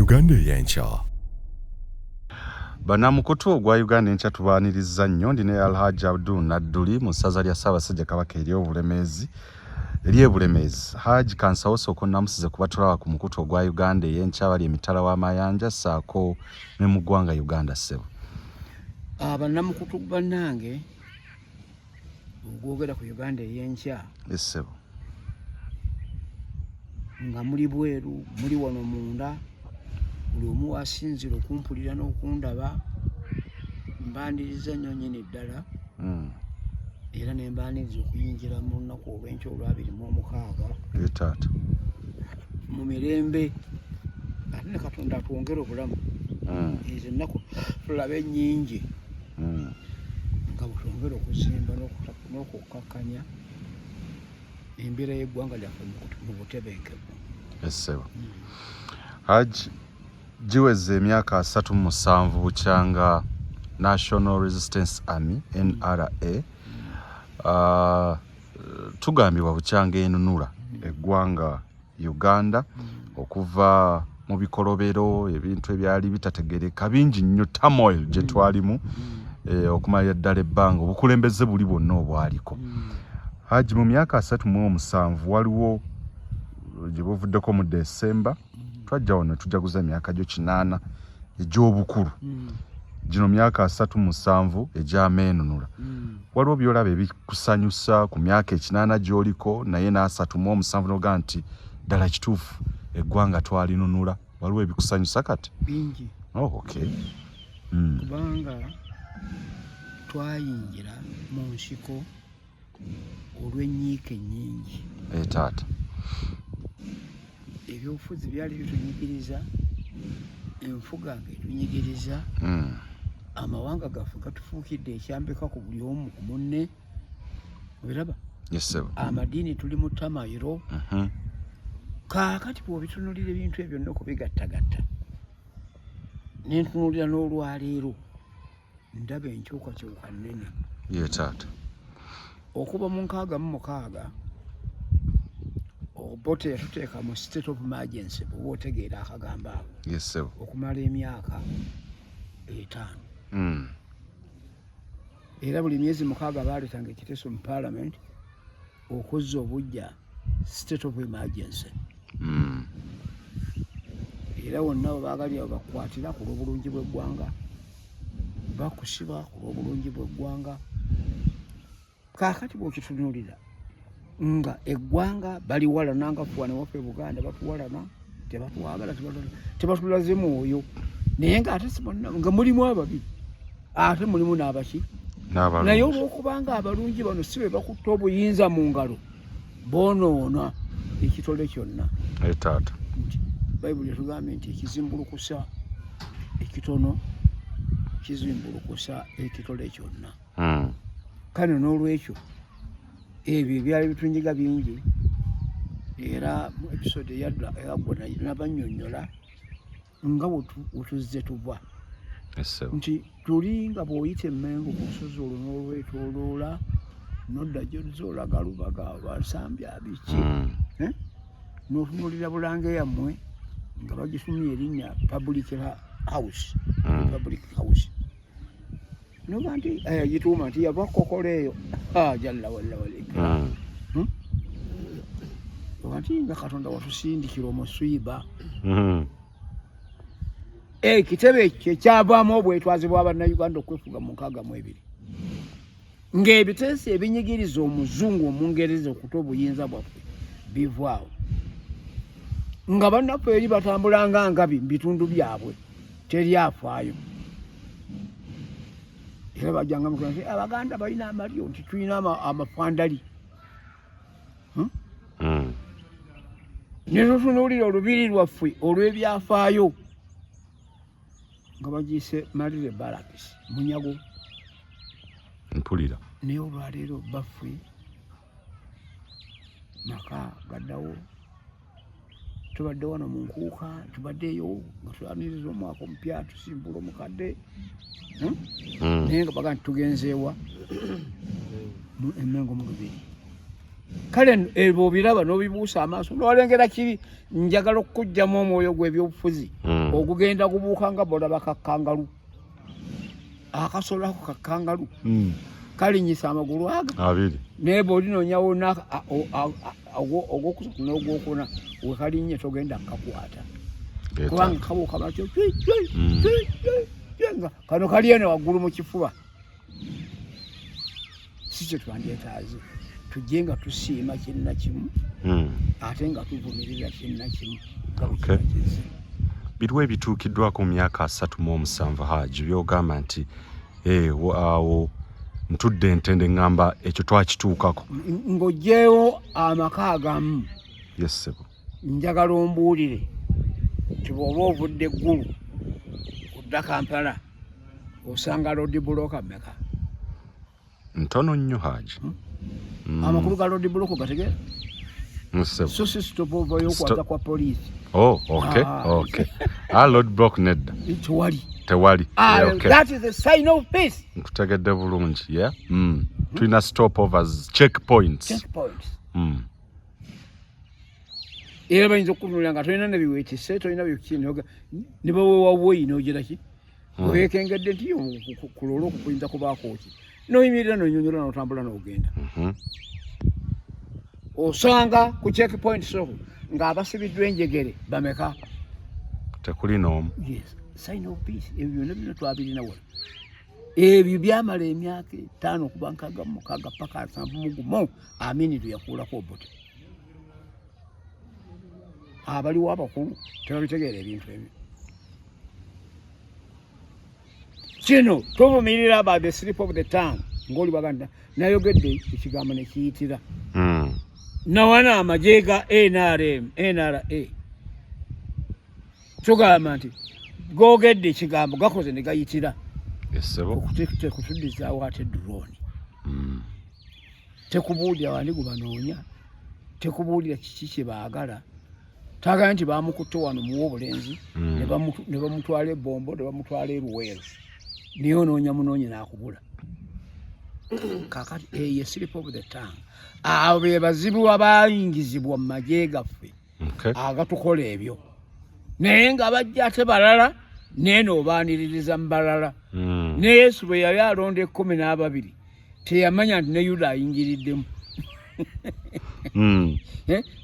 Uganda y'enkya. Bannamukutu ogwa Uganda enkya tubaaniriza nnyo ndine Hajji Nadduli mu ssaza lya Ssaabasajja Kabaka ery'Obulemeezi. Hajji kansawo soko namusize kuba tulaba ku mukutu ogwa Uganda ey'enkya bali emitala w'amayanja ssaako ne mu ggwanga Uganda ssebo. Bannamukutu bannange ogwogera ku Uganda ey'enkya ssebo nga muli bweru muli wano munda buli omu wasinzira okumpulira n'okundaba mbaniriza nnyo nnyini ddala era ne mbaniriza okuyingira mu lunaku olw'enkya olw'26 taata mu mirembe ate ne Katonda atwongere obulamu ezo ennaku tulabe ennyingi nga butwongere okuzimba n'okukkakkanya embeera y'eggwanga lyaffe mu butebenkevu. Ssebo Hajji giweze emyaka 37 bukyanga National Resistance Army NRA tugambibwa bukyanga enunula eggwanga Uganda okuva mu bikolobero ebintu ebyali bitategereka bingi nnyo turmoil gye twalimu okumalira ddala ebbanga obukulembeze buli bwonna obwaliko. Hajji mu myaka 37 waliwo gye buvuddeko mu December twajja wano tujaguza emyaka gyo 8 egy'obukulu gino myaka 37 egy'ameenunula waliwo byolaba ebikusanyusa ku myaka 8 gy'oliko naye n'37 noga nti ddala kituufu eggwanga twalinunula waliwo ebikusanyusa kati bingi. Okay. Kubanga twayingira mu nsiko olw'ennyiike ennyingi taata ebyobufuzi byali bitunyigiriza enfuga ng'etunyigiriza amawanga gaffe gatufuukidde ekyambeka ku buli omu ku munne obiraba amadiini tuli mu tamayiro kaakati bw'obitunulira ebintu ebyo byonna okubigattagatta nentunulira n'olwaleero ndaba enkyukakyuka nnene taata okuva mu 66 obote yatuteeka mu state of emergency bw'oba otegeera akagambo ako okumala emyaka 5 era buli myezi 6 baaleetanga ekiteeso mu parliament okuzza obujja state of emergency era wonna we baagali abo bakwatira ku lw'obulungi bw'eggwanga bakusiba ku lw'obulungi bw'eggwanga. Kaakati bw'okitunuulira nga eggwanga baliwalana nga fuwana waffe Buganda batuwalana tebatwagala tebatulaze mwoyo naye ng'ate nga mulimu ababi ate mulimu n'abaki naye olw'okubanga abalungi bano si be bakutta obuyinza mu ngalo boonoona ekitole kyonna. Taata Bayibuli etugambye nti ekizimbulukusa ekitono kizimbulukusa ekitole kyonna. Kano n'olwekyo ebyo ebyali bitunyiga bingi era mu episode eyagwa nabannyonnyola nga wetuzze tuva nti tuli nga bw'oyita emmengo ku lusozi olwo n'olwetoloola nodda gy'ozze olaga Lubaga Basambya biki n'otunuulira Bulange yammwe nga bagisumye erinnya public house noga nti yagituuma nti yava Kokolo eyo jalla walla walika oga nti nga Katonda watusindikira omuswiba ekitebe ekyo ekyavaamu obwetwazi bw'Abannayuganda okwefuga mu 62 ng'ebiteeso ebinyigiriza omuzungu omungereza okuta obuyinza bwaffe bivaawo nga bannaffe eri batambulanga ngabi mu bitundu byabwe teryafaayo era bajjanga mukula nti Abaganda balina amalyo nti tulina amafandali ne tutunuulira olubiri lwaffe olw'ebyafaayo nga bagiyise malire barakisi munyago mpulira naye olwaleero baffe maka gaddawo tubadde wano mu nkuuka tubaddeeyo nga tulaniriza omwaka omupya tusimbula omukadde naye nga baga nti tugenzeewa emmengo mu lubiri kale ebo biraba n'obibuusa amaaso n'olengera kiri njagala okujjamu omwoyo gw'ebyobufuzi ogugenda gubuuka nga bolaba kakkangalu akasolo ako kakkangalu kalinyisa amagulu abiri naye bw'olinoonya wonna ogwokusatu n'ogwokuna wekalinnye togenda kukakwata kubanga kabuuka batyo kano kali eno waggulu mu kifuba si kye twandyetaaze tujje nga tusiima kinna kimu ate nga tuvumirira kinna kimu biriwo ebituukiddwako mu myaka 37 Hajji byogamba nti awo ntudde ntende ngamba ekyo twakituukako ng'oggyeewo amaka agamu yesebo njagala ombuulire nti bw'oba ovudde eggulu kudda Kampala osanga road block mmeka ntono nnyo Hajji amakulu ga road block gategeera musebo so si stop over y'okwaza kwa poliisi okay road block nedda tewali that is a sign of peace nkutegedde bulungi tulina stopovers checkpoints era bayinza okukunulira nga tolina nebiweekise tolina byokini ne baweewawoyi n'ogiraki oyeekengedde nti kulola okukuyinza kubaako ki n'oyimirira n'onyonyola n'otambula n'ogenda osanga ku checkpoint so ng'abasibiddwa enjegere bameka tekuli n'omu sign of peace ebyo byonna bino twabirina wala ebyo byamala emyaka 5 okuba 6 paka 7 amini tuyakuulako obote abaliwo abakulu tebabitegeera ebintu ebyo kino tuvumirira about the slip of the tongue ng'oli baganda nayogedde ekigambo ne kiyitira nawana amagye ga NRA tugamba nti googedde ekigambo gakoze ne gayitira tekutudizaawo ate drone tekubuulira wandi gubanoonya tekubuulira kiki kye baagala tagala nti bamukutte wano muwa obulenzi ne bamutwala ebombo ne bamutwala eruweero naye onoonya munoonye n'akubula kakati eyo slip of the tongue abo be bazibu abayingizibwa mu magye gaffe agatukola ebyo naye nga bajja ate balala neeno obaaniririza mu balala ne Yesu bwe yali alonda 12 teyamanya nti ne Yuda ayingiriddemu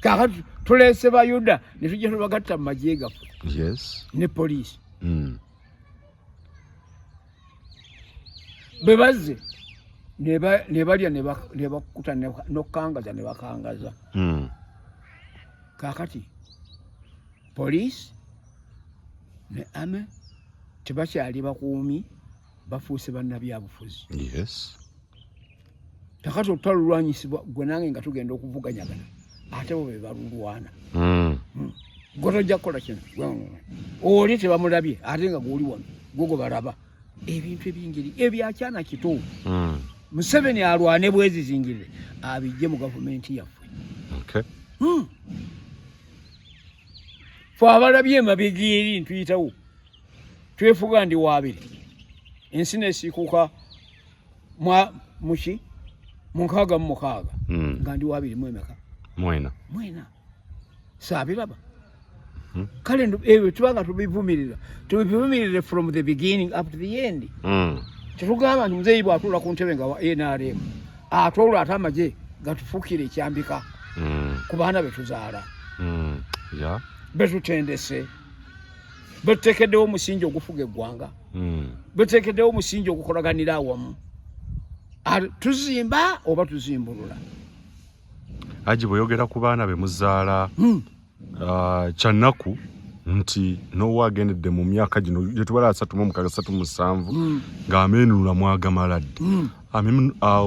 kakati tuleese ba Yuda ne tujja tubagatta mu magye gaffe ne poliisi bwe bazze ne balya ne bakuta n'okkangaza ne bakangaza kakati poliisi ne ame tebakyali bakuumi bafuuse bannabyabufuzi kakati olutalo lulwanyisibwa gwe nange nga tugenda okuvuganyagana ate bo be balulwana gwe tojja kukola kino oli tebamulabye ate nga gwoli wano gwe balaba ebintu ebingeri ebyakyana kito Museveni alwane bwezizingirire abijje mu gavumenti yaffe fe abalabye emabega eri ntuyitawo twefuga ndi waabiri ensi nesiikuuka muki mu 6 nga ndi waabiri mwemeka mwena saabiraba kale ebyo tubanga tubivumirire from the beginning up to the end tetugamba nti muzeeyi bw'atuula ku ntebe nga wa NRM atwolula ate amagye gatufuukire ekyambika ku baana betuzaala betutendese betuteekeddewo omusingi ogufuga eggwanga betuteekeddewo omusingi ogukolaganira awamu tuzimba oba tuzimbulula Hajji bweyogera ku baana be muzaala kyannaku nti n'owagendedde mu myaka gino gye tubala 36-37 ng'ameenulula mwagamala dde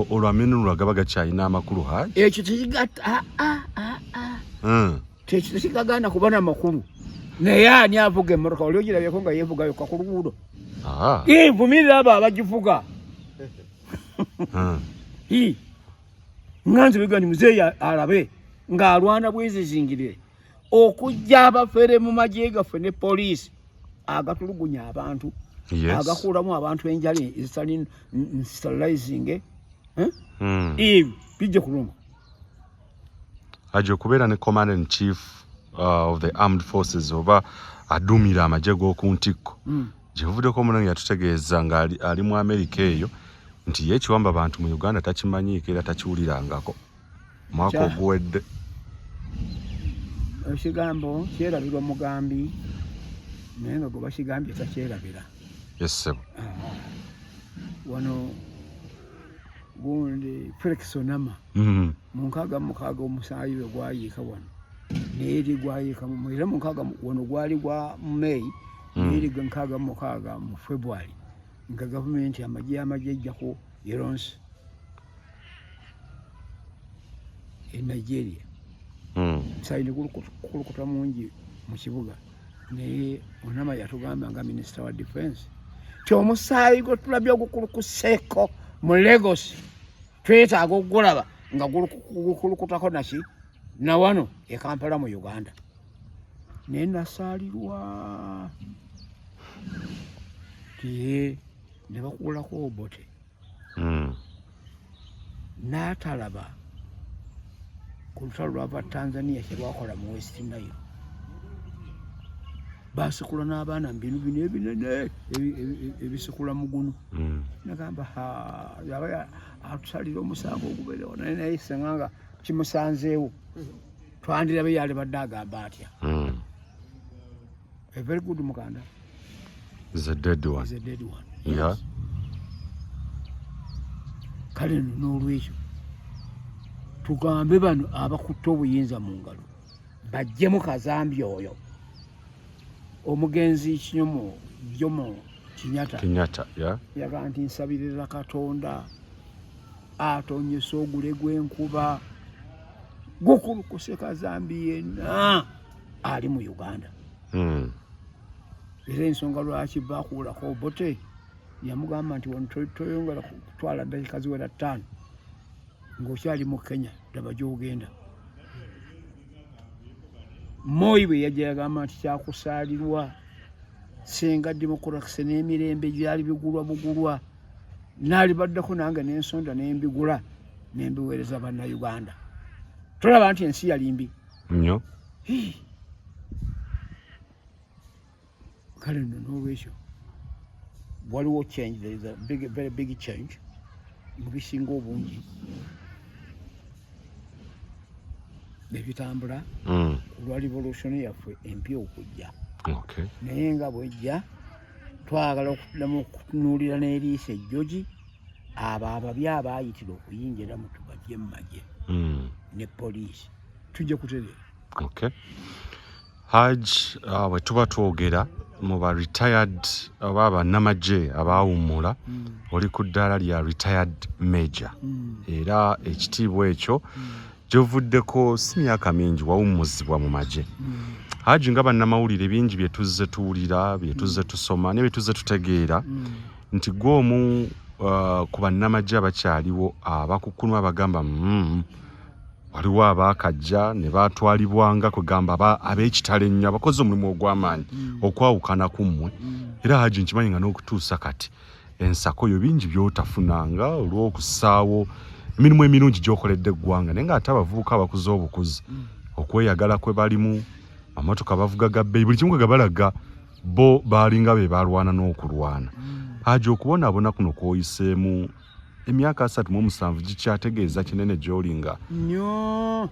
olwo ameenulula gaba gakyalina amakulu Hajji ekyo tekigatta ekyo tekigaganda kuba n'amakulu naye ani avuga emmotoka oli ogirabyeko nga yeevuga yokka ku luguudo nvumirira abo abagivuga nga nze biga nti muzeeyi alabe ng'alwana bwezizingirire okujja abafere mu magye gaffe ne poliisi agatulugunya abantu agakuulamu abantu enjala ezitali sterilizing ebyo bijja kulunga Hajji okubeera ne commander in chief of the armed forces oba adumira amagye g'oku ntikko gyebuvuddeko omunange yatutegeeza nga ali mu Amerika eyo nti ye ekiwamba bantu mu Uganda takimanyiiko era takiwulirangako mwaka oguwedde. Ekigambo kyerabirwa mugambi naye nga gwe bakigambye takyerabira. Yes sebo. Wano gundi Felix Onama mu 66 omusaayi we gwayiika wano neeri gwayiika mu era mu 6 wano gwali gwa May neeri 66 mu February nga gavumenti amagye ejjako yeronse e Nigeria. Sayini kulukuta mungi mu kibuga naye Onama yatugamba nga Minister wa Defense ti omusaayi gwe tulabye ogukulukuseeko mu Lagos twetaaga okugulaba nga gukulukutako naki na wano e Kampala mu Uganda. Naye nasaalirwa tiye ne bakuulako obote n'atalaba ku lutalo lwava Tanzania kye lwakola mu West Nile. Basikula n'abaana mu binu bino ebinene ebisikula mugunu. Nagamba yaba atusalira omusango oguberewo naye senganga kimusanzeewo twandirabe yali badde agamba atya. A very good Muganda. Is a dead one. Is a dead one. Yeah. Kale n'olwekyo tugambe bano abakutte obuyinza mu ngalo bajjemu kazambi oyo omugenzi Jomo Kenyatta yaga nti nsabirira Katonda atonyesa ogule gw'enkuba gukulukuse kazambi yenna ali mu Uganda. Era ensonga lwaki bakuulako obote yamugamba nti wano toyongera kutwala dakika ziwera 5 ng'okyali mu Kenya ddaba gy'ogenda. Moi bwe yajja yagamba nti kyakusaalirwa senga demokrasi n'emirembe gyali bigulwa n'alibaddeko nange n'ensonda n'embigula n'embiweereza bannayuganda. Tolaba nti ensi yali mbi nnyo. Kale nno n'olwekyo waliwo change. There is a very big change mu bisinga obungi nebitambula olwa revolution yaffe empya okujja. Naye nga bwejja twagala okuddamu okutunuulira n'eriisa ejjogi abo ababi abaayitira okuyingira mu tubajje mu magye ne poliisi tujja kutereera. Hajji bwe tuba twogera mu ba retired oba bannamagye abaawummula oli ku ddaala lya retired major era ekitiibwa ekyo gyovuddeko si myaka mingi wawummuzibwa mu magye. Hajji nga bannamawulire bingi bye tuzze tuwulira bye tuzze tusoma ne bye tuzze tutegeera nti gw'omu ku bannamagye abakyaliwo abakukkulu abagamba waliwo abaakajja ne baatwalibwanga kugamba ab'ekitalo ennyo abakozi omulimu ogw'amaanyi okwawukana ku mmwe. Era Hajji nkimanyi nga n'okutuusa kati ensako yo bingi by'otafunanga olw'okussaawo emirimu emirungi gy'okoledde eggwanga naye ng'ate abavubuka abakuze obukuzi okweyagala kwe balimu amamotoka bavuga ga bbeeyi buli kimu kwe gabalaga bo baalinga be balwana n'okulwana. Hajji okubonaabona kuno kw'oyiseemu emyaka 37 gikyategeeza kinene gy'olinga nnyo.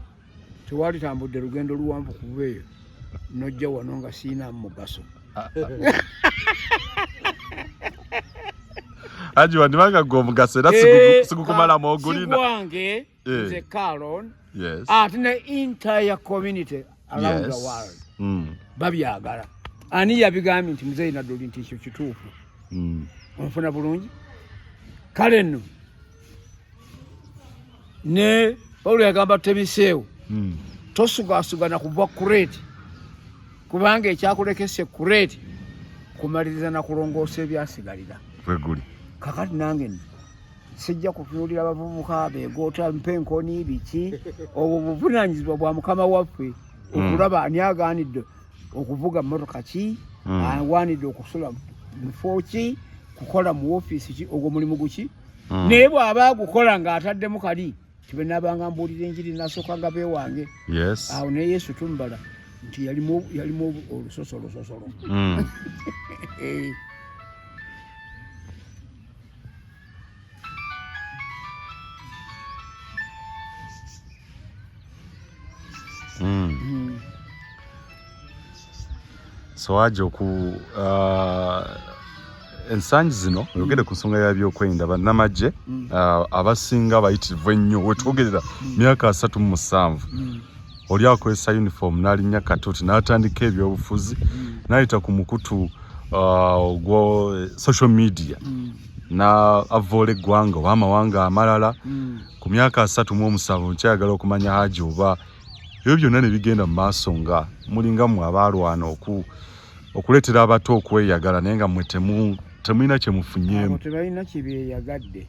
Tewali tambudde lugendo luwanvu kuva eyo n'ojja wano nga siina mugaso. Hajji wandibanga gwe omugaso era sigukumalamu ogulina. Sigwange nze Caron ate ne entire community around the world babyagala. Ani yabigambye nti Muzeeyi Nadduli nti ekyo kituufu onfuna bulungi. Kale nno ne Paulo yagamba Temiseewo tosugasugana kuva kureti kubanga ekyakulekese kureti kumaliriza na kulongoosa ebyasigalira. Weguli. Kakati nange sijja kutunuulira abavubuka beegoota mpenkoni biki obwo buvunaanyizibwa bwa mukama waffe okulaba ani agaanidde okuvuga mmotoka ki awaanidde okusula mufo ki kukola mu ofiisi ki ogwo mulimu guki naye bw'aba agukola ng'ataddemu kali tibe nabanga mbulira enjiri nasooka nga bewange Yes. awo ne Yesu tumbala nti yalimu olusosolo. So Hajji ensangi zino oyogere ku nsonga ya byokwerinda bannamagye abasinga bayitirivu ennyo wetwogerera myaka 37 oli akozesa uniform n'alinnya katuuti n'atandika ebyobufuzi n'ayita ku mukutu ogwa social media n'avoola eggwanga oba amawanga amalala ku myaka 37 nkyayagala okumanya Hajji oba ebyo byonna ne bigenda mu maaso nga mulinga mmwe abalwana okuleetera abato okweyagala naye nga mmwe temulina kye mufunyeemu. Tebalina kye beeyagadde.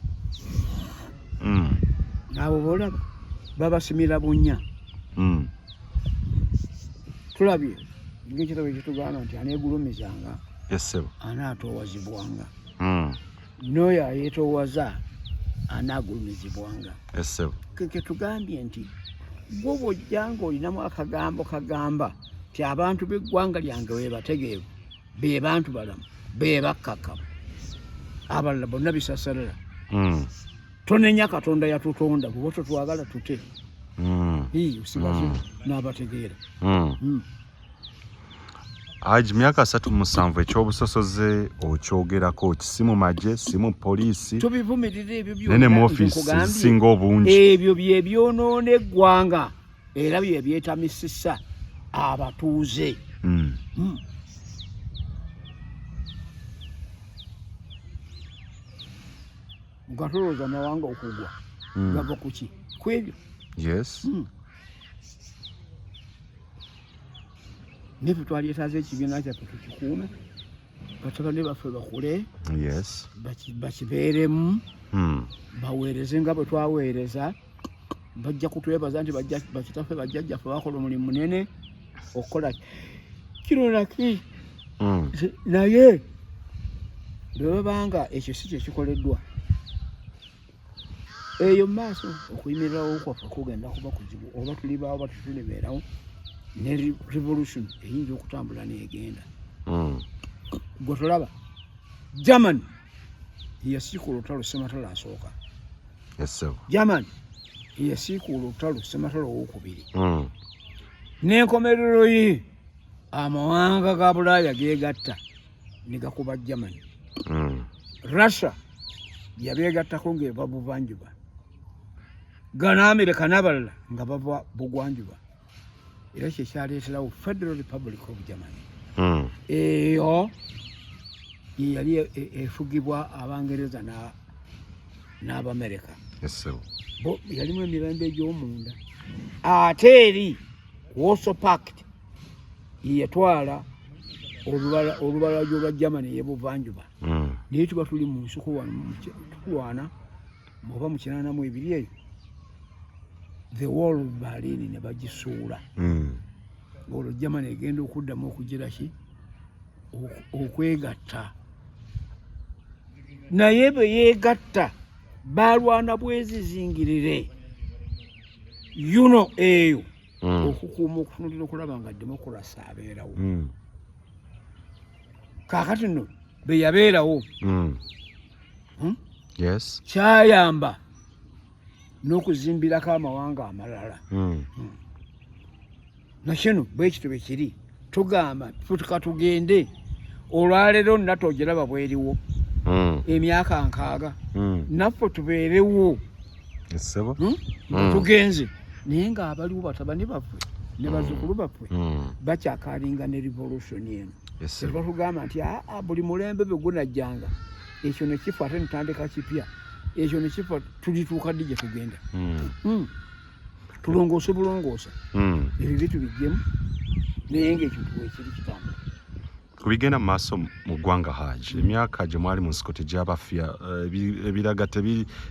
N'abo boolaba babasimira bunnya. Tulabye ng'ekitabo ekitugamba nti aneegulumizanga anaatoowazibwanga. N'oyo ayeetoowaza anaagulumizibwanga. Ke tugambye nti gwe bw'ojjanga olinamu akagambo kagamba nti abantu b'eggwanga lyange weebategeevu be bantu balamu be bakkakkamu abalala bonna bisasalala. Tonenya Katonda yatutonda bwe totwagala tute usibaze n'abategeera. Hajji myaka 37 ekyobusosoze okyogerako kisimu magye simu poliisi tubivumirira ebyo nene mu ofiisi zisinga obungi ebyo bye byonoona eggwanga era bye byetamisisa abatuuze. Mugatolooza amawanga okugwa gava kuki ku ebyo. Nebwe twaleetaza ekibiina kyaffe tukikuume batabani baffe bakule bakibeeremu baweereze nga bwe twaweereza. Bajja kutwebaza nti bakitaffe bajjajjaffe bakola omulimu munene okukola kino naki naye bwe babanga ekyo si kye kikoleddwa eyo mu maaso okuyimirirawo kwaffe kugenda kuba kuzibu oba tulibaawo oba tetulibeerawo ne revolution eyinza okutambula n'egenda. Gwe tolaba Germany yasiikuula olutalo Ssematalo asooka. Germany yasiikuula olutalo Ssematalo owookubiri. N'enkomerero ye amawanga ga Bulaaya geegatta ne gakuba Germany. Russia yabeegattako ng'eva buvanjuba. Gano Amerika n'abalala nga bava bugwanjuba. Era kyekyaleeterawo Federal Republic of Germany. Eyo yali efugibwa Abangereza n'Abamerika. Yalimu emirembe egy'omunda. Ate eri Warsaw Pact yatwala olubala lwa Germany y'ebuvanjuba. Naye tuba tuli mu nsuku wano tukulwana oba mu 82 eyo the wall of Berlin ne bagisuula. Olwo Germany egenda okuddamu okugira ki okwegatta. Naye bwe yeegatta balwana bwezizingirire eyo okukuuma okutunulira okulaba nga demokrasi abeerawo. Kaakati nno be yabeerawo kyayamba n'okuzimbirako amawanga amalala. Nakino bwe kityo bwe kiri tugamba tutuka tugende olwaleero nnato ogiraba bweriwo emyaka 6 naffe tubeerewo tugenze naye ng'abaliwo batabani baffe ne bazzukulu baffe bakyakalinga ne revolution eno. Batugamba nti buli mulembe bwe gunajjanga ekyo ne kifa ate nitandika kipya ekyo ne kifa tulituuka ddi gye tugenda. Tulongoose bulongoosa ebyo bitubiggyemu naye ng'ekintu bwekiri kitambula. Kubigenda mu maaso mu ggwanga Hajji emyaka gye mwali mu nsiko tegyabafya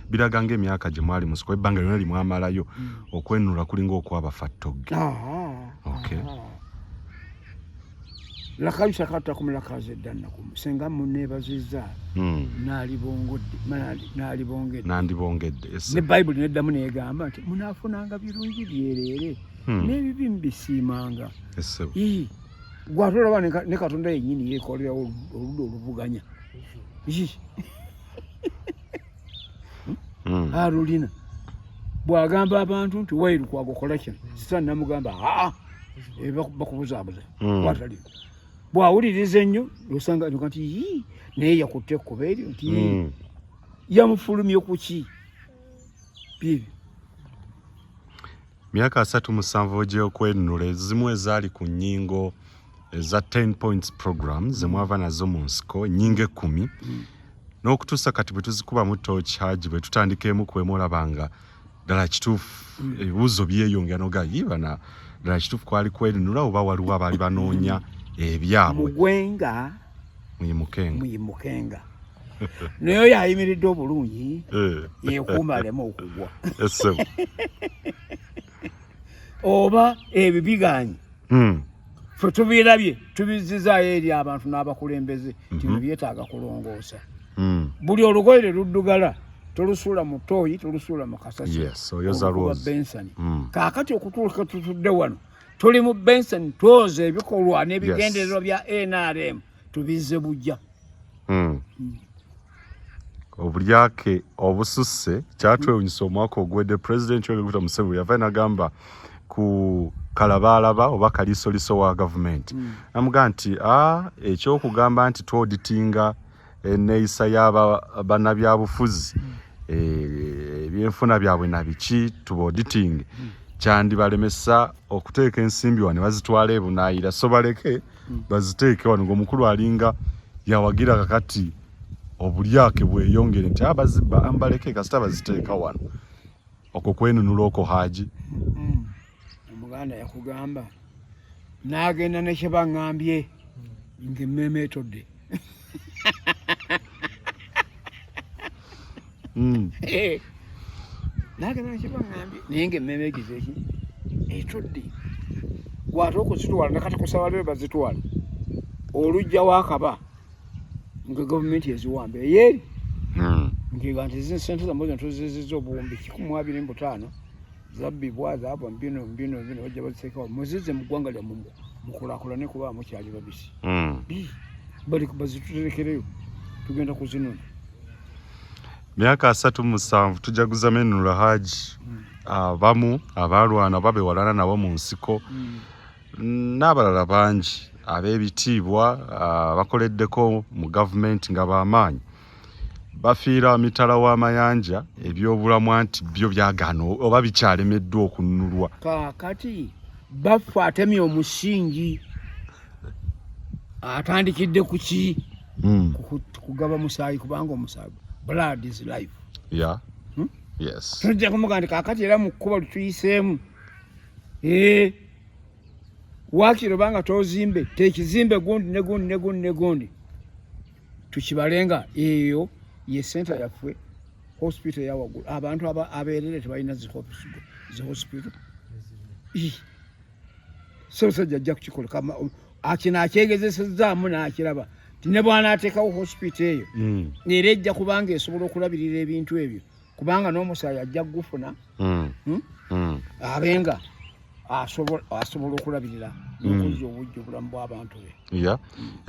biraga ng'emyaka gye mwali mu nsiko ebbanga lyonna limwamalayo okwenunula kulinga okwabafa ttogge. lakabisa katta kumulakaza eddanna senga munneebazizza nandibongedde ne bayibuli neddamu neegamba nti munaafunanga birungi byereere n'ebibi mbisiimanga gwate olaba ne katonda yennyini yeekolerawo oludda oluvuganya alulina bw'agamba abantu nti wairukwaga okola kino sita namugamba bakubuzaabuza watali bw'awuliriza ennyo osanga nti naye yakutte ekkuba eryo nti yamufulumye ku ki bibi myaka 37 gy'okwenunula ezimu ezaali ku nnyingo eza 10 points program zemwava nazo mu nsiko nnyingo 10 n'okutuusa kati bwe tuzikubamu tooki Hajji bwe tutandika emu ku emu olabanga ddala kituufu ebibuuzo byeyongera nogayibana ddala kituufu kwali kwenunula oba waliwo abaali banoonya ebyabwe mugwenga muyimukenga naye oyo ayimiridde obulungi yekuuma aleme okugwa oba ebyo biganye ffe tubirabye tubizizaayo eri abantu n'abakulembeze nti byetaaga kulongoosa buli olugoyere luddugala tolusuula mu tooyi tolusuula mu kasasi okuba bensani kaakati okutuuka tutudde wano tuli mu bensani twoza ebikolwa n'ebigendererwa bya NRM tubizze bujja obulyake obususse kyatwewunyisa omwaka ogwedde pulezidenti Yoweri Museveni yava n'agamba ku kalabalaba oba kalisoliso wa gavumenti namuga nti ekyokugamba nti twoditinga enneeyisa y'abannabyabufuzi ebyenfuna byabwe na biki tubaoditinge kyandibalemesa okuteeka ensimbi wano bazitwala ebunaayira so baleke baziteeke wano ng'omukulu alinga yawagira kakati obulyake bweyongere nti abazibba ambaleke kasita baziteeka wano okwo kwenunula okwo Hajji omuganda yakugamba n'agenda ne kye baŋŋambye ng'emmeme etodde n'agenda ne kye baŋŋambye naye ng'emmeme egizeeki etodde gwate okuzitwala nakati kusaba lwe bazitwala olujja wakaba nga gavumenti eziwamba eyeri nkiga nti sente zamwe ntuzizizza obuwumbi 125 zabbibwa zaabwa mbino bajja baziteekawo muzize mu ggwanga lyammwe mukulaakulane kuba mukyali babisi bali bazituterekereyo tugenda kuzinona myaka 37 tujaguza menunula Hajji abamu abalwana babewalana nabo mu nsiko n'abalala bangi ab'ebitiibwa bakoleddeko mu gavumenti nga b'amaanyi bafiira mitala w'amayanja ebyobulamu anti byo byagaana oba bikyalemeddwa okununulwa kaakati baffe atemye omusingi atandikidde ku ki kugaba musaayi kubanga omusaayi blood is life yes tujja kumuga nti kaakati era mu kkuba lutuyiseemu wakiro banga tozimbe tekizimbe gundi tukibalenga eyo ye center yaffe hospital ya wagulu abantu abeerere tebalina zi hospital so sajja kukikola kama akina akyegezesezaamu n'akiraba ne bwana ateekawo hospital eyo era ejja kubanga esobola okulabirira ebintu ebyo kubanga n'omusaayi ajja gufuna abenga asobola okulabirira n'okuzza obujja obulamu bw'abantu be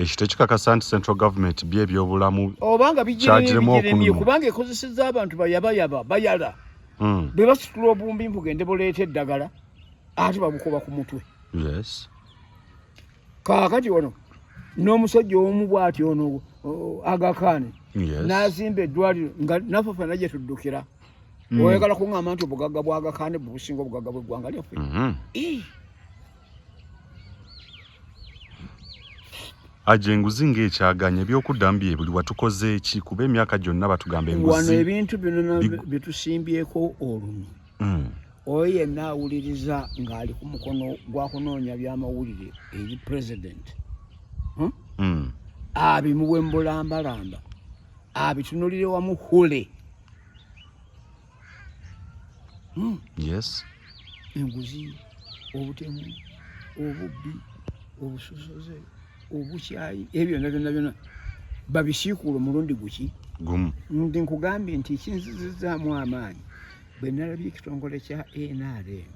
ekyo tekikakasa nti central government by'ebyobulamu obanga bijiremye kubanga ekozesezza abantu bayala be basitula obuwumbi bugende buleeta eddagala ate babukuba ku mutwe kaakati wano n'omusajja omu bw'ati ono agakaane n'azimba eddwaliro nga naffe fena gye tuddukira oyagala kuŋŋamba nti obugagga bw'agakaane bubusinga obugagga bw'eggwanga lyaffe Hajji enguzi ng'ekyaganya ebyokuddamu bye buli watukoze eki kuba emyaka gyonna batugamba enguzi wano ebintu bino byetusimbyeko olumi oyo yenna awuliriza ng'ali ku mukono gwa kunoonya by'amawulire eri pulezidenti abimuwe mbulambalamba abitunulire wamu hule enguzi obutemu obubbi obusosoze obukyayi ebyo byonna babisiikuula omulundi guki gumu. Ndi nkugambye nti ekinzizizaamu amaanyi bwe nalabye ekitongole kya NRM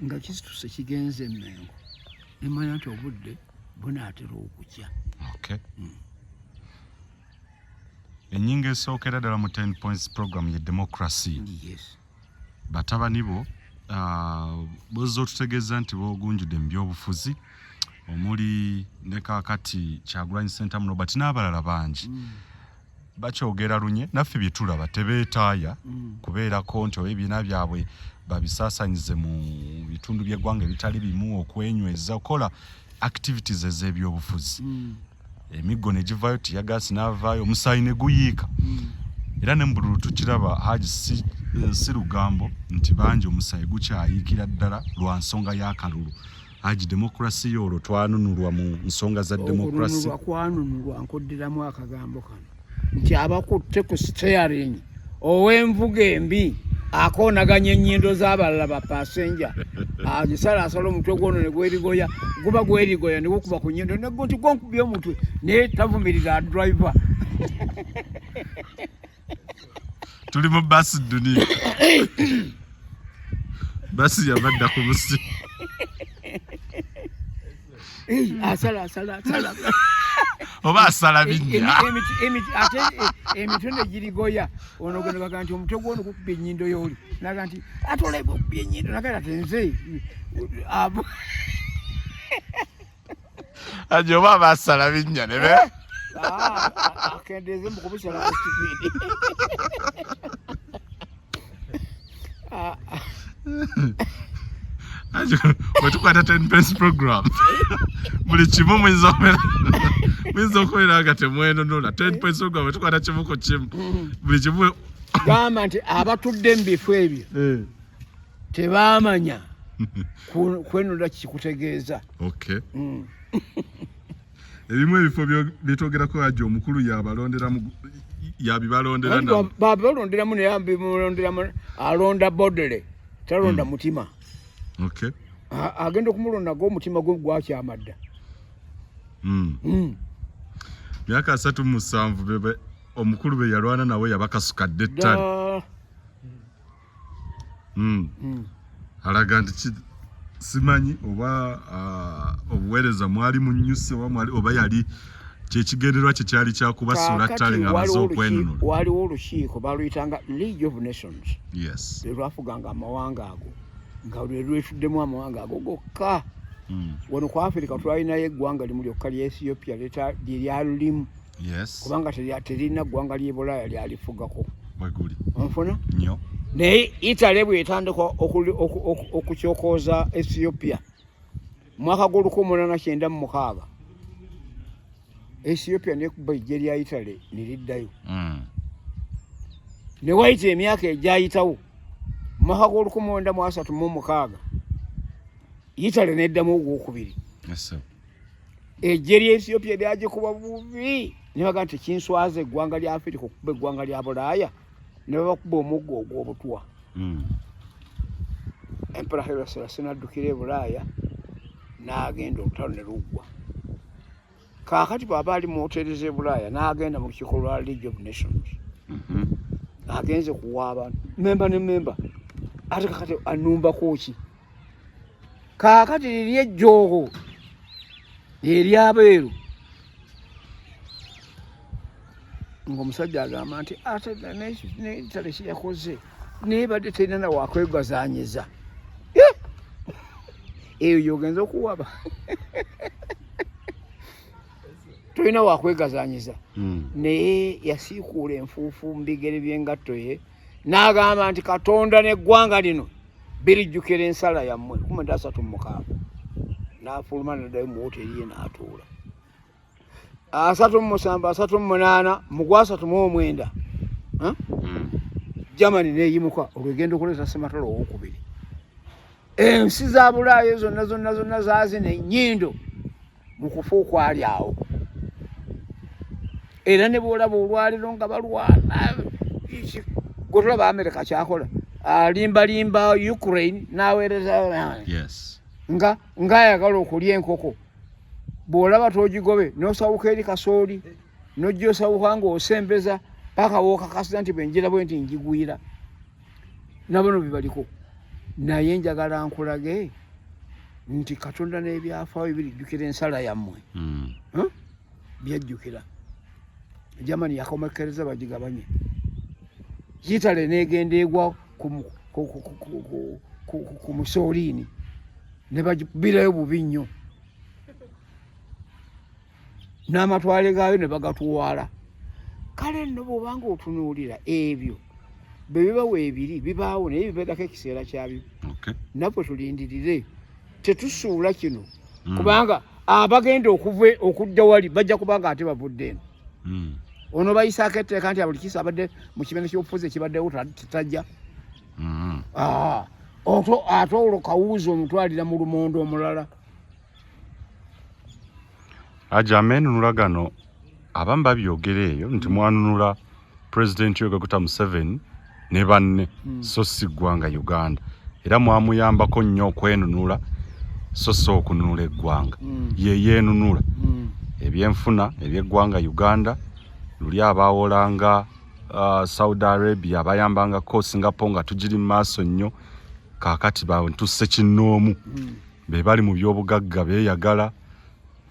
nga kisituse kigenze Emmengo nemanya nti obudde bunaatera okukya. Ennyingo esookera ddala mu 10 points program ye democracy. Batabani bo bozza otutegeeza nti boogunjudde mu byobufuzi omuli ne kaakati Kyagulanyi Ssentamu Robert n'abalala bangi. Bakyogera lunye naffe bye tulaba tebeetaaya kubeerako nti ebibiina byabwe babisaasanyize mu bitundu by'eggwanga ebitali bimu okwenyweza okola activities ez'ebyobufuzi. Emiggo ne givaayo tiyagaasi n'avaayo omusaayi ne guyiika. Era ne mu bululu tukiraba Hajji si lugambo nti bangi omusaayi gukyayiikira ddala lwa nsonga y'akalulu. Hajji demokrasi y'olwo twanunulwa mu nsonga za demokrasi. Kwanunulwa nkodderamu akagambo kano nti abakutte ku steering ow'envuga embi akoonaganya ennyindo z'abalala bapasenja agisalaasala omutwe gwono ne gwerigoya guba gwerigoya ne gukuba ku nnyindo ne nti gwonkubye omutwe naye tavumirira driver. Tuli mu basi dunia. Basi yabadda ku busi. Asala. Oba asala binnya. Emitwe girigoya ono gwe baga nti omutwe gwono gukubye ennyindo y'oli naga nti ate gukubye ennyindo naga ate nze Hajji oba basala binnya ne be akendeeze mu kubisala ku sipiidi. Hajji wetukwata 10 pence program buli kimu muyinza okubeera nga temwenunula 10 pence program wetukwata kimuko kimu buli kimu gamba nti abatudde mu bifo ebyo tebaamanya kwenunula kikutegeeza. Ebimu ebifo byetwogerako Hajji omukulu yabibalondera babalonderamu naye bimulonderamu alonda bodere talonda mutima. Agenda okumulonda ng'omutima gwe gwakyamadda. Myaka 37 omukulu be yalwana nawe yabakasukadde ettale. Alaga nti simanyi oba obuweereza mwali munyuse oba yali kyekigendererwa kye kyali kyakubasuula ttale nga baze okwenunula. Waliwo olukiiko baluyitanga League of Nations. Yes. Lwafuganga amawanga ago nga lwetuddemu amawanga ago gokka. Wano ku Africa twalinayo eggwanga limu lyokka lya Ethiopia lyeryalimu. Kubanga terina ggwanga ly'e Bulaaya lyalifugako. Onfuna? Nnyo. Naye Italy bw'etandika okukyokooza Ethiopia mwaka g'1896 Ethiopia nekuba ejje lya Italy neriddayo. Ne wayita emyaka egyayitawo mwaka g'1936 Italy neddamu ogwokubiri. Ejje lya Ethiopia lyagikuba bubi ne baga nti kinswaza eggwanga lya Africa okuba eggwanga lya Bulaaya ne bakuba omuggo ogw'obutwa. Emperor Haile Selassie n'addukira e Bulaaya n'agenda olutalo ne luggwa. Kaakati bw'aba ali mu hoteri z'e Bulaaya n'agenda mu lukiiko lwa League of Nations. Agenze kuwaaba memba ne memba ate kakati anumbako ki. Kaakati liri ejjoogo eryabeeru ng'omusajja agamba nti ate n'ekitale kye yakoze naye badde terina na wakwegazaanyiza. Eyo y'ogenza okuwaba. Tolina wakwegazaanyiza. Naye yasiikuula enfuufu mu bigere by'engatto ye n'agamba nti Katonda n'eggwanga lino birijjukira ensala yammwe 36. N'afuluma n'addayo mu woteri ye n'atuula. 37, 38 mu gwa 39 Germany neeyimuka olwegenda okuleeta Ssematalo owookubiri. Ensi za Bulaaya zonna zaazina ennyindo mu kufa okwali awo. Era ne bw'olaba olwaliro nga balwana gwe tulaba Amerika kyakola alimbalimba Ukraine n'aweereza ng'ayagala okulya enkoko bw'olaba togigobe n'osawuka eri kasooli n'ojja osawuka ng'osembeza paka wookakasita nti bwenjira bwe nti njigwira nabono bibaliko naye njagala nkulage nti Katonda n'ebyafaayo birijjukira ensala yammwe byajjukira Germany yakomekereza bagigabanye Italy n'egenda egwa ku Mussolini ne bagibirayo bubi nnyo n'amatwale gaayo ne bagatwala kale nno bw'obanga otunuulira ebyo bwe bibawo ebiri bibaawo naye bibeerako ekiseera kyabyo naffe tulindirire tetusuula kino kubanga abagenda okudda wali bajja kubanga ate bavudde eno ono bayisaako etteeka nti buli kisa abadde mu kibiina ky'obufuzi ekibaddewo tetajja ate olwo kawuuzi omutwalira mu lumondo omulala aja amenunula gano abamu babyogera eyo nti mwanunula pulezidenti Yoweri Museveni ne banne so si ggwanga Uganda era mwamuyambako nnyo okwenunula so si okununula eggwanga ye yeenunula ebyenfuna eby'eggwanga Uganda luli abaawolanga Saudi Arabia abayambangako Singapore nga tugiri mu maaso nnyo kaakati bantusse kinnoomu be bali mu by'obugagga beeyagala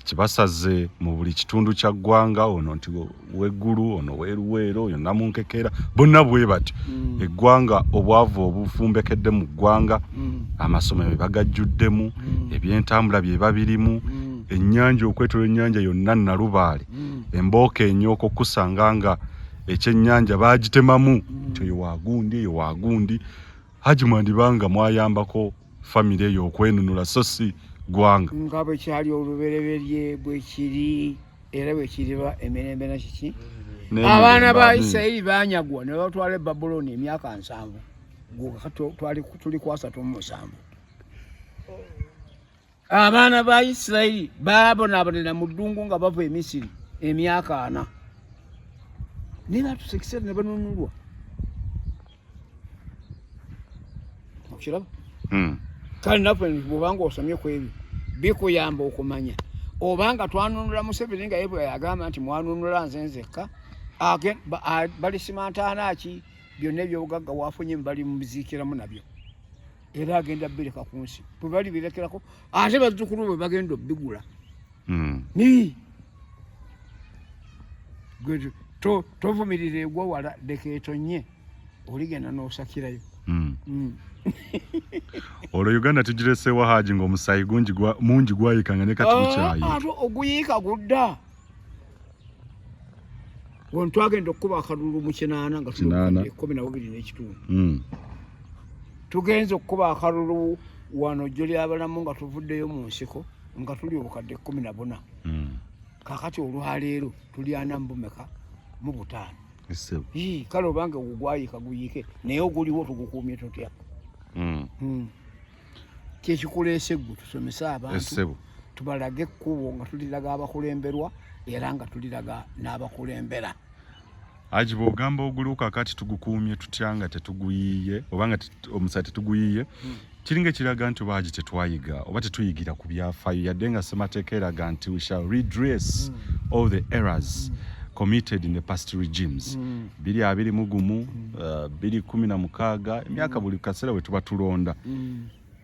kibasaze mu buli kitundu kya ggwanga ono nti weggulu ono weeruweero oyo namunkekeera bonna bwe batyo eggwanga obwavu obufumbekedde mu ggwanga amasomero bye bagajjuddemu ebyentambula bye babirimu ennyanja okwetola ennyanja yonna Nalubaale embooka enyooko kusanga nga ekyennyanja baagitemamu nti oyo waagundi Hajji mwandibanga mwayambako famire eyo okwenunula so si gwanga nga bwe kyali olubereberye bwe kiri era bwe kiriba emirembe na kiki abaana ba Isirayiri baanyagwa ne batwala Babuloni emyaka 7 tuli ku 37 abaana ba Isirayiri baabonabonera mu ddungu nga bava e Misiri emyaka 4 ne batusekisera ne banunulwa okiraba kale naffe bw'obanga osomye ku ebyo bikuyamba okumanya obanga twanunula Museveni nga ye bwe yagamba nti mwanunula nze nzekka balisimantaana ki byonna ebyobugagga waafunye bali mubiziikiramu nabyo era agenda bireka ku nsi bwe bali birekerako ate bazzukulu bwe bagenda obbigula tovumirira egwa wala leka etonye oligenda n'osakirayo olwo Uganda tugireseewo Hajji ng'omusaayi mungi gwayikanga ne kati bukyayi ate oguyiika gudda wano twagenda okukuba akalulu mu 8 nga tuli 12 n'ekitundu tugenze okukuba akalulu wano jjo ly'abalamu nga tuvuddeyo mu nsiko nga tuli obukadde 14 kaakati olwaleero tuli 40 mu 5 kale obanga ogwayika guyiike naye oguliwo tugukuumye tutya kyekikuleese gwe tusomese abantu tubalage ekkubo nga tuliraga abakulemberwa era nga tuliraga n'abakulembera Hajji bw'ogamba oguluwo kaakati tugukuumye tutya nga tetuguyiiye oba nga omusaayi tetuguyiiye kiringa ekiraga nti oba Hajji tetwayiga oba tetuyigira ku byafaayo yadde nga ssemateeka eraga nti we shall redress all the errors committed in the past regimes 2021 2016 emyaka buli kaseera bwe tuba tulonda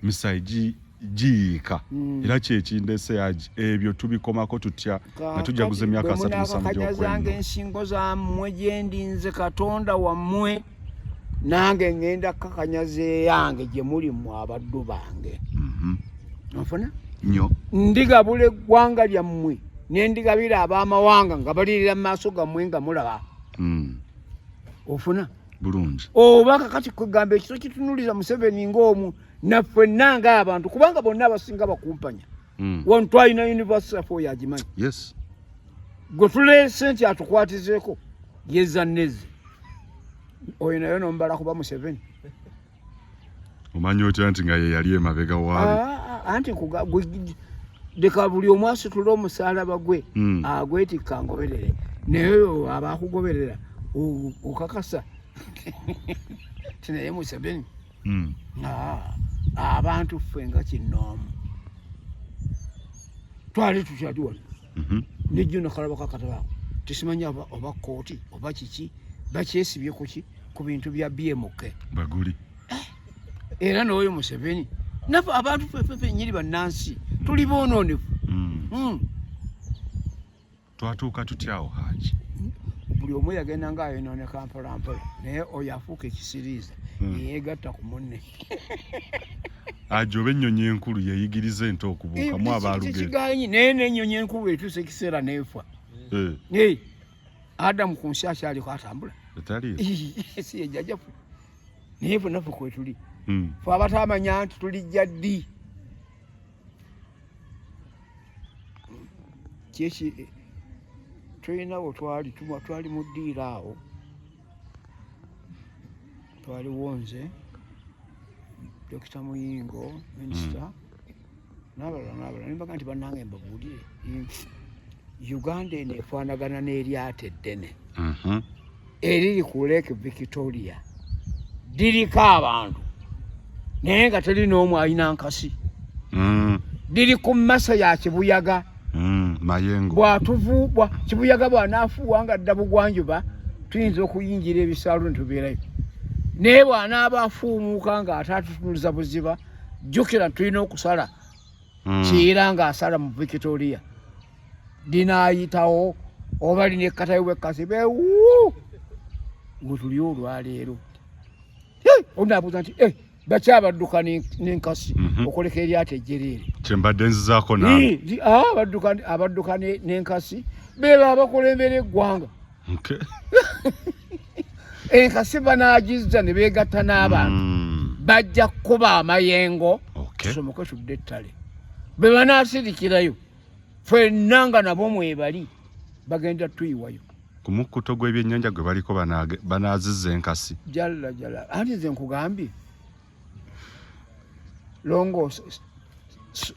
misaayi giyiika era kyekindese Hajji ebyo tubikomako tutya nga tujaguza emyaka 37 gy'okwenga ensingo zammwe gye ndinze Katonda wammwe nange ngenda kakanyaza eyange gye muli mu abaddu bange onfuna nnyo ndigabula eggwanga lyammwe nendigabira ab'amawanga nga balirira mu maaso gammwe nga mulaba ofuna bulungi oba kakati kugamba ekito kitunuliza Museveni ng'omu naffe nanga abantu kubanga bonna abasinga bakumpanya wano twalina University of yagimanyi gwe tuleese nti atukwatizeeko yezannezi oyo nayo nombala kuba Museveni omanyi otya nti nga ye yali emabega waali anti leka buli omu asitula omusaalaba gwe agwetikka ngoberere naye abakugoberera okakasa tinaye Museveni abantu ffe nga kinnoomu twali tukyali wano nejjo nakalabako akatabako tesimanya oba kooti oba kiki bakyesibye kuki ku bintu bya BMK baguli era n'oyo Museveni nafe abantu fefe nyiri bannansi tuli boonoonefu twatuuka tutyawo Hajji buli omu yagenda ng'ayonooneka mpolampola naye oyo afuuka ekisiriiza yeegatta ku munne Hajji oba ennyonyi enkulu yeyigiriza ente okubuukamu abaalugeri naye n'ennyonyi enkulu etuusa ekiseera neefa Adamu ku nsi akyaliko atambula si yejjajjafu naye ffe naffe kwetuli fe abatamanya nti tulijja ddi kyeki tulina we twali mu ddiiro awo twaliwo nze Dr. Muyingo minisita n'abalala nimbaga nti bannange mbabuulire Uganda eno efaanagana n'eryato eddene eriri ku Lake Victoria liriko abantu naye nga teri n'omu alina nkasi liri ku masa ya kibuyaga mayengo kibuyaga bw'anaafuuwa nga dda bugwanjuba tuyinza okuyingira ebisaalu ne tubeerayo naye bw'anaaba afuumuuka ng'ate atutunuliza buziba jjukira tulina okusala kiira ng'asala mu Victoria linaayitawo oba lina ekkatayo bwekkasi bewu gwe tuli olwaleero onaabuuza nti bakyabadduka n'enkasi okoleka eryato ejjereere kyembadde nzizaako abadduka n'enkasi beeba abakulembera eggwanga enkasi banaagizza ne beegatta n'abantu bajja kukuba amayengo tusomoke tudde ettale be banaasirikirayo ffenna nga nabo mwebali bagenda tuyiwayo ku mukkuto gw'ebyennyanja gwe baliko banaazizza enkasi jalla anti nze nkugambye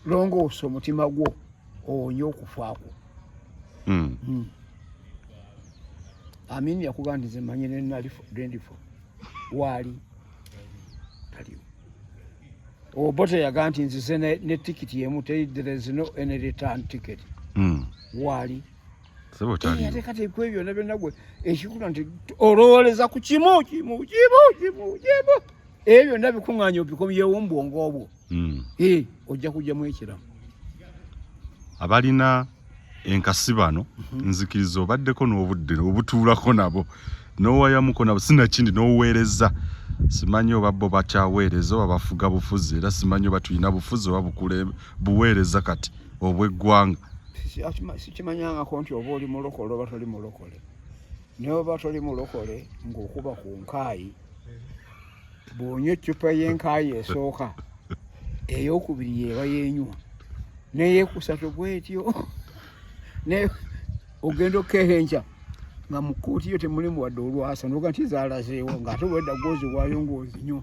longoosa omutima gwo owonye okufaako Amini yakugamba nti nze mmanyi ne nalifo waali taliwo Obote yagamba nti nzize ne tikiti yemu there is no any return ticket waali ate kati ku ebyo byonna gwe ekikulu nti olowoleza ku kimu ebyo byonna bikuŋŋaanya obikomyewo mu bwongo obwo ojja kujjamu ekiramu abalina enkasi bano nzikiriza obaddeko n'obudde obutuulako nabo n'owayamuko nabo sinakindi n'oweereza simanyi oba bo bakyaweereza oba bafuga bufuzi era simanyi oba tulina bufuzi oba buweereza kati obw'eggwanga sikimanyangako nti oba oli mulokole oba toli mulokole naye oba toli mulokole ng'okuba ku nkaayi bw'onywa eccupa y'enkaayi esooka ey'okubiri yeeba yenywa neyeekusatu bwetyo ne ogenda okkeehenca nga mu kkooti yo temulimu wadde olwasa noga nti zaalazeewo ng'ate wedda gwoziwaayo ng'ozinywa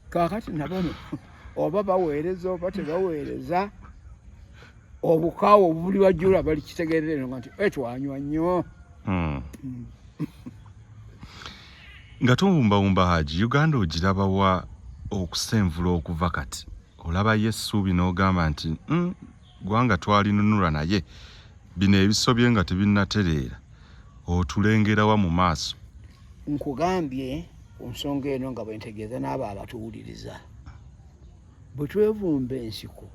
kaakati nabano oba baweereza oba tebaweereza obukaawo obuli wajjula bali kitegeerere nga nti twanywa nnyo nga tuwumbawumba Hajji Uganda ogirabawa okusenvula okuva kati olabayo essuubi n'ogamba nti gwanga twalinunula naye bino ebisobye nga tebinnatereera otulengerawa mu maaso nkugambye ku nsonga eno nga bwentegeeza n'abo abatuwuliriza bwe twevumba ensiko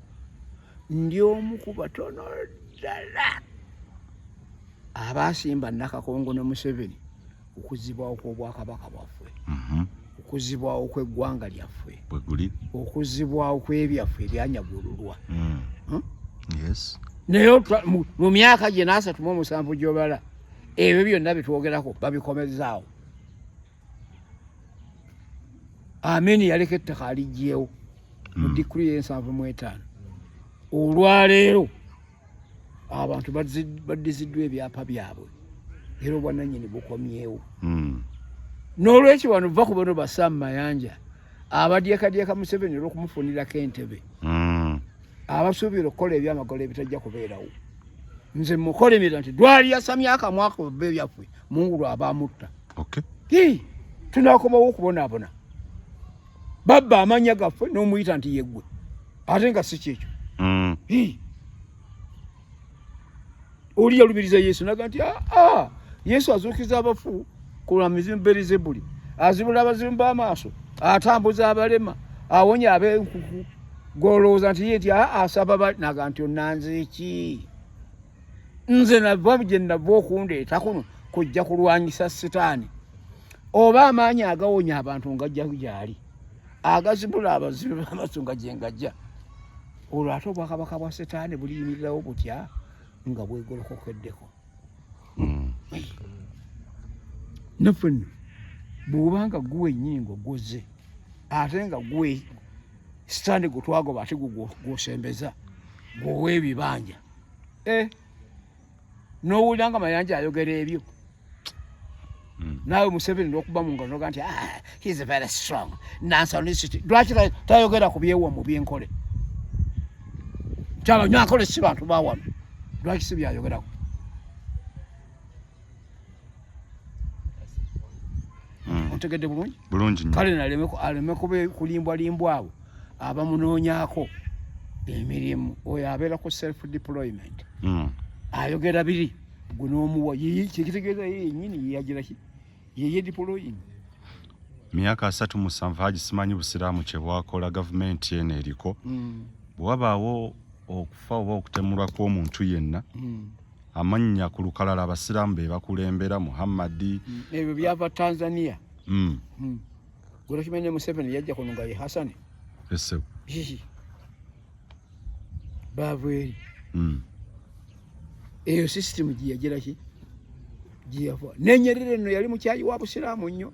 ndi omu ku batono ddala abaasimba Nakakongo ne Museveni okuzibwawo kw'obwakabaka bwaffe okuzibwawo kw'eggwanga lyaffe okuzibwawo kw'ebyaffe ebyanyagululwa naye mu myaka gye n'37 gy'obala ebyo byonna bitwogerako babikomezaawo Amini yaleka ettaka alijjeewo mu dikuli y'e75 olwaleero abantu baddiziddwa ebyapa byabwe era obwannannyini bukomyewo n'olwekyo wano va ku bano bassa mu mayanja abadyekadyeka Museveni olw'okumufunirako entebe abasuubira okukola ebyamagalo ebitajja kubeerawo nze mukolemera nti dwali yasamya akamwaka obba ebyaffe mungu lw'abaamutta tunaakomawo okubonaabona babba amanya gaffe n'omuyita nti yeggwe ate nga si kyekyo oli yalubiriza Yesu naga nti Yesu azuukiza abafu kula mizimu Berizebuli azibula abazimu b'amaaso atambuza abalema awonya ab'enkuku golooza nti ye nti asaba naga nti onnanze eki nze nava gye nava okundeeta kuno kujja kulwanyisa sitaani oba amaanyi agawonya abantu ngajja gyali agazibula abazimu b'amaaso nga gye ngajja olwo ate obwakabaka bwa sitaani buliyimirirawo butya nga bwegolokokeddeko naffe nno bw'obanga gwe ennyingo gwoze ate nga gwe sitaani gwe twagoba ate gw'osembeza gw'owa ebibanja n'owulira nga Mayanja ayogera ebyo naawe Museveni n'okuba mu ngalo noga nti he's very strong nationalist lwaki tayogera ku byewa mu byenkole kyabanywankole si bantu bawano lwaki si byayogerako ontegedde bulungi kale aleme kulimbwalimbwa abo abamunoonyako emirimu oyo abeera ku self deployment ayogera biri gwe n'omuwa kyekitegeeza ye yennyini yeyagiraki yeye deploying myaka 37 Hajji simanyi busiraamu kye bwakola gavumenti eno eriko bwabaawo okufa oba okutemulwa kw'omuntu yenna amannya ku lukalala abasiraamu be bakulembera Muhammadi ebyo byava Tanzania gwe kimanye Museveni yajja kuno nga ye Hasani ese baveri eyo system giyagira ki giyafa nenyerere no yali mukyayi wa busiraamu nnyo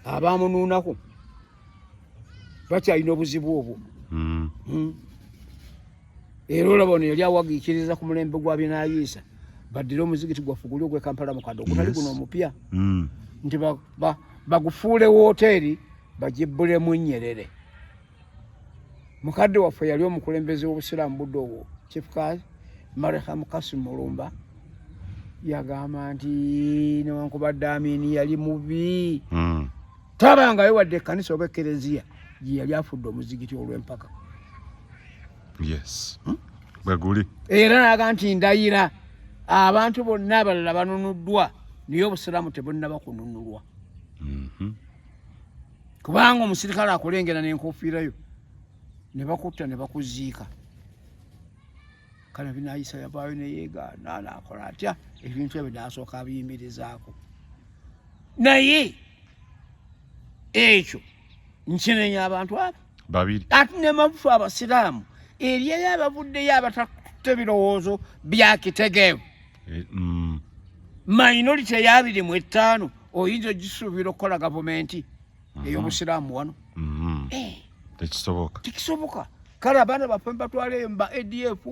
abamunuunako bakyalina obuzibu obwo era olaba ono yali awagiikiriza ku mulembe gwa Binaayisa baddire omuzigiti gwafuguli ogw'e Kampala mukadde ogutali guno omupya nti bagufuule wooteeri bagibbulemu Nyerere mukadde waffe yali omukulembeze w'obusiraamu budde obwo Chief Kazi Mareham Kasim Mulumba yagamba nti newankubadde Amini yali mubi tabangayo wadde ekkanisa oba ekereziya gye yali afudde omuzigiti olw'empaka bweguli era naga nti ndayira abantu bonna abalala banunuddwa naye obusiraamu tebonnaba kununulwa kubanga omusirikale akulengera n'enkofiirayo ne bakutta ne bakuziika kale Binaayisa yavaayo neyeegaana naakola atya ebintu ebyo naasooka abiyimirizaako naye ekyo nkinenya abantu abo babiri ate ne mabufu abasiraamu eriyo abavuddeyo abatakutte birowoozo bya kitegeevu minority eya 25 oyinza ogisuubira okukola gavumenti ey'obusiraamu wano tekisoboka kale abaana baffe batwala eyo mba ADF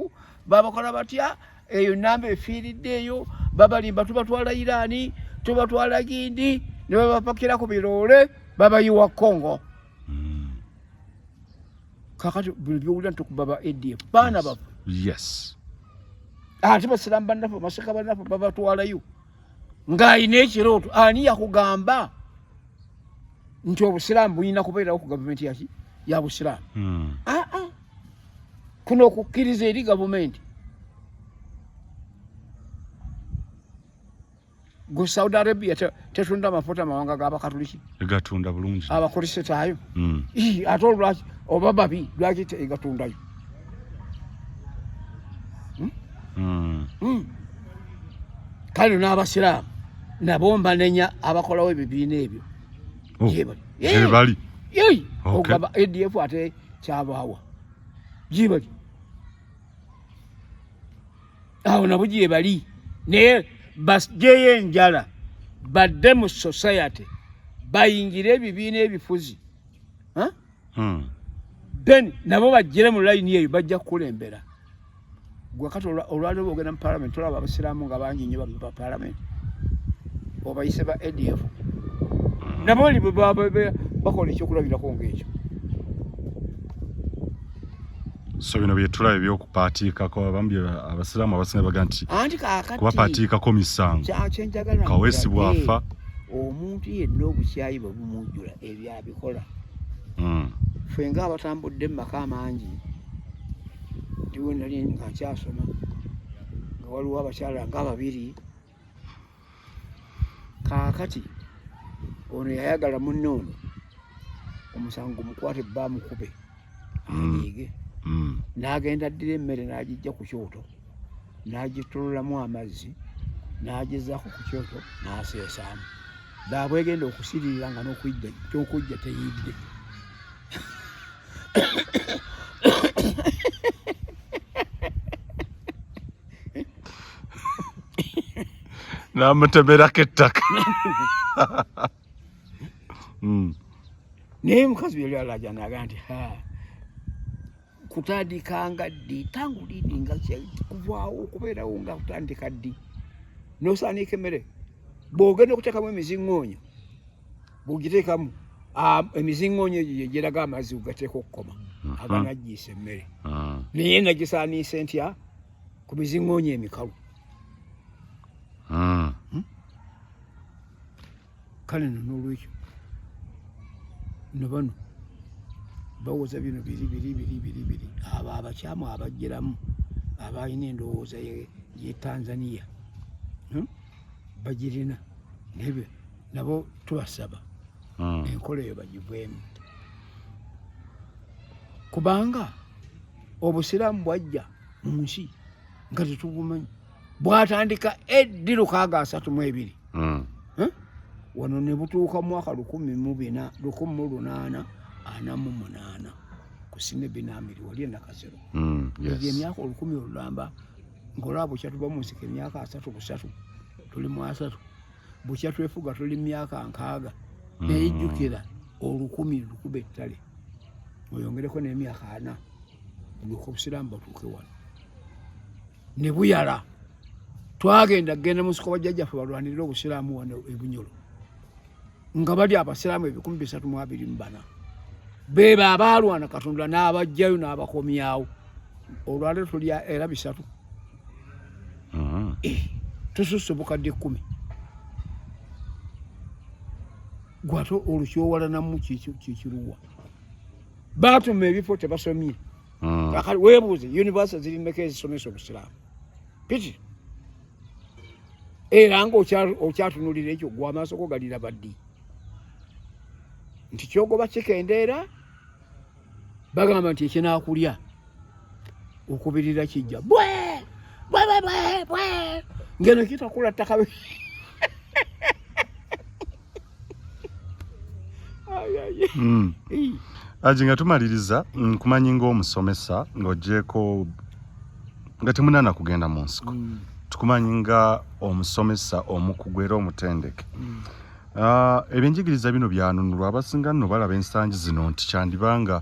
babakola batya eyo namba efiiridde eyo babalimba tubatwala Irani tubatwala Gindi ne babapakira ku biroole babayiwa Congo kakati byowulira ntukuba ba ADF baana baffe ate basiraamu bannaffe maseka bannaffe babatwalayo ng'ayina ekirooto ani yakugamba nti obusiraamu bulina kubeerawo ku gavumenti yaki ya busiraamu kuno okukkiriza eri gavumenti gwe Saudi Arabia tetunda mafuta mawanga g'abakatuliki egatunda bulungi abakulisitaayo ate olwaki oba babi lwaki egatundayo kale n'abasiraamu nabo mbanenya abakolawo ebibiina ebyo bali ogamba ADF ate kyabaawa gibali awo nabo gye bali naye basjeyo enjala badde mu society bayingire ebibiina ebifuzi then nabo bajjire mu layini eyo bajja kukulembera gwe kati olwali boogenda mu parliament olaba abasiraamu nga bangi nnyo ba parliament obayise ba ADF nabo bakola ekyokulabirako ng'ekyo so bino byetulaba ebyokupaatiikako abambi abasiraamu abasinga baga nti kubapaatiikako misango kaweesi bwafa omuntu yenna obukyayi bwe bumujjula ebyabikola ffe nga abatambudde mu maka amangi ndiwo nali nga nkyasoma nga waliwo abakyala nga babiri kaakati ono yayagala munne ono omusango mukwate bamukube anyiige n'agenda addira emmere n'agijja ku kyoto n'agitololamu amazzi n'agezaako ku kyoto n'aseesaamu baabwe egenda okusiririra nga n'okujja teyidde n'amutemerako ettaka naye mukazi yali alaja naga nti kutandikanga ddi tangu lini nga kuvaawo okubeerawo nga kutandika ddi n'osaanika emmere bw'ogenda okuteekamu emiziŋŋoonyo bw'ogiteekamu emiziŋŋoonyo egyo gyeraga amazzi ugateeka okukoma aganaggiisa emmere naye nagisaaniise ntya ku miziŋŋoonyo emikalu kale no n'olwekyo no bano bawoza bino biri abo abakyamu abajjiramu abalina endowooza ye Tanzania bagirina nebe nabo tubasaba enkola eyo bagiveemu kubanga obusiraamu bwajja mu nsi nga tetubumanyi bwatandika eddi 632 wano ne butuuka mu mwaka 1848 kusime binamiri wali enakazero egyo emyaka 10 olulamba ng'olaba bukya tuba mu nsiko emyaka 3 tuli mu 3 bukya twefuga tuli myaka 6 neyijjukira 10 lukuba ettale oyongereko n'emyaka 4 bulyoka obusiraamu batuuke wano ne buyala twagenda genda mu nsiko bajjajjaffe balwanirira obusiraamu wano ebunyolo nga bali abasiraamu 324 beba abalwana Katonda n'abajjayo n'abakomyawo olwaleero tuli era 3 tususse bukadde 10 gwato olukyowalanamu kikiruwa baatuma ebifo tebasomye akali weebuuze yunivasite zirinako ezisomesa obusiraamu piti era nga okyatunulira ekyo gwa amaaso go galira baddi nti kyogoba kikendeera bagamba nti ekinaakulya okubirira kijja bwe ngeno kitakula ttaka Hajji nga tumaliriza nkumanyi ng'omusomesa ng'oggyeko nga temunana kugenda mu nsiko tukumanyi nga omusomesa omukugu era omutendeke ebyenjigiriza bino byanunulwa abasinga nno balaba ensangi zino nti kyandibanga